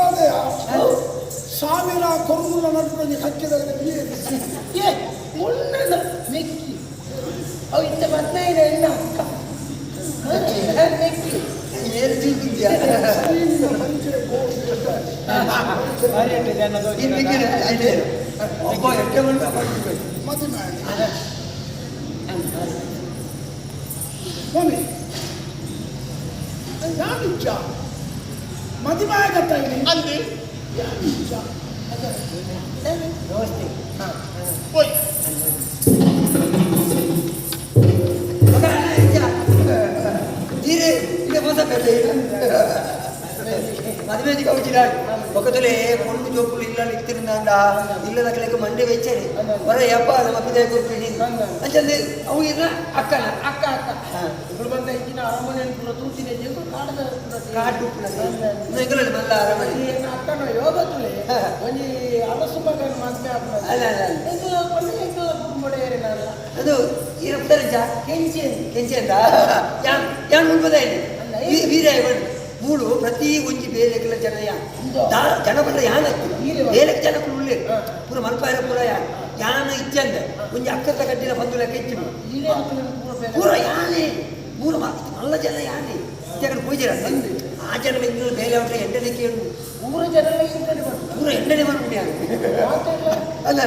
ಗೊತ್ತಾದೆಯ ಸಾವಿರ ಕೊರುಗುಲ ನಡುವೆ ಹಕ್ಕಿದಾಗ ಒಳ್ಳೆದ ಮೆಕ್ಕಿ ಅವು ಇತ್ತ 15 ಹೆಣ್ಣ ಅಕ್ಕ ಮೆಕ್ಕಿ ಏನು ತಿಂತಿದ್ಯಾ ಒಬ್ಬ ಎಟ್ಟೆ ಬಂದ ಮದುವೆ ಸ್ವಾಮಿ ಯಾನಿಚ್ಚ ಮದುವೆ ಆಗತ್ತ ಅಲ್ಲಿ ಯಾನಿಚ್ಚ ವ್ಯವಸ್ಥೆ ಹೋಯ್ ಧೀರೆ ಇಲ್ಲ ಮೋಸ ಬೇಡ మదివేది కవుచినాడు ఒకతులే పొండు జోకులు ఇళ్ళని ఇత్తిరిందా ఇళ్ళ దగ్గరకు మండి వచ్చాడు మరే అబ్బా మప్పిదే కూర్చుని అంటే అవు ఇర్ర అక్కన అక్క అక్క ఇప్పుడు ಬಂದ ಇಕ್ಕಿನ ಅರಮನೆ ಅನ್ಕೂಲ ತೂತಿದೆ ಜಂಗು ಕಾಡು ನೆಗಲಲ್ಲಿ ಮಲ್ಲ ಅರಮನೆ ಅಕ್ಕನ ಯೋಗತುಲೆ ಒಂಜಿ ಅರಸು ಮಗನ ಮದ್ಮೆ ಆಗ್ತದೆ ಅಲ್ಲ ಅಲ್ಲ ಇದು ಕೊಂಡೆ ಇದು ಕುಂಬಡೆ ನಾನು ಅದು ಇರಪ್ತರಂಜ ಕೆಂಚೆಂದ ಯಾನ್ ಮುಂಬದೆ ವೀರಯ್ಯ ಬಂದು ಮೂಳು ಪ್ರತಿ ಒಂಜಿ ಬೇಲೆಗಳ ಜನ ಬಂದ್ರೆ ಯಾನತ್ತು ಬೇಲೆಗೆ ಜನ ಉಳ್ಳೆ ಪೂರ ಮಲ್ಪಾಯ ಪೂರ ಯಾನ ಇಚ್ಚಂದ ಒಂಜಿ ಅಕ್ಕದ ಕಡ್ಡಿನ ಬಂದು ಲೆಕ್ಕ ಇಚ್ಚು ಪೂರ ಯಾನೆ ಮೂರು ಮಲ್ಲ ಜನ ಯಾನೆ ಇಚ್ಚಕಡೆ ಪೂಜೆ ಆ ಜನ ಬೆಂಗಳೂರು ಬೇಲೆ ಅವ್ರ ಎಂಟನೇ ಕೇಳು ಮೂರು ಜನ ಪೂರ ಎಂಟನೇ ಮಾಡ್ಬಿಡಿ ಅಲ್ಲ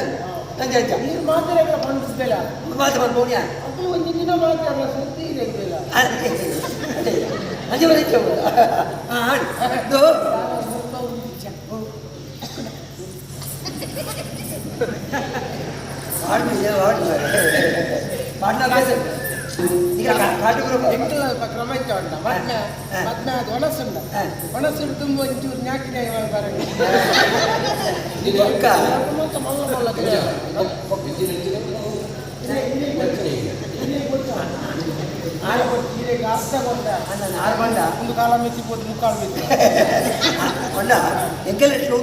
ಅಂಜ ಅಂಜ ನೀರು ಮಾತ್ರ ಬಂದಿಲ್ಲ ಮಾತು ಬಂದ್ಬೋಣ್ಯ ಅದು ಒಂದು ದಿನ ಮಾತ್ರ ಅಲ್ಲ ಸುದ್ದಿ ಇರಲಿಲ್ಲ ಅದೇ ಬರೀ ಹಾಡು ಕ್ರಮ ಇತ್ತು ಉಂಟ ಮದ್ನ ಅದು ಒಣಸುಂಡ ಒಣಸುಂಡು ತುಂಬ ಒಂಚೂರು ನ್ಯಾಕಿನ ಒಂದು ಕಾಲ ಮೆಚ್ಚಿಬೋದು ಮುಕ್ಕಾಲು ಮೆಚ್ಚಿ కొండ ఎంకలెట్లు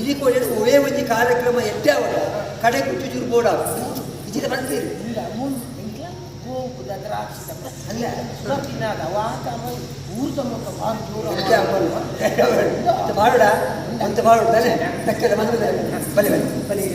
ఇది కూడా ఒవే వచ్చి కార్యక్రమ ఎట్టే అవడ కడే కుచ్చు చూరు పోడా ఇది ಬಂದಿರಿ ಇಲ್ಲ ಮೂರು ಇಂಟ್ಲ ಗೋಪುದ ದ್ರಾಕ್ಷಿದ ಅಲ್ಲ ಸುರತಿನಾದ ವಾತಾಮ ಊರ್ದ ಮುಖ ಬಾರಿ ಜೋರ ಮಾಡೋಡ ಅಂತ ಮಾಡೋದಾನೆ ತಕ್ಕದ ಬಂದ ಬಲಿ ಬಲಿ ಬಲಿ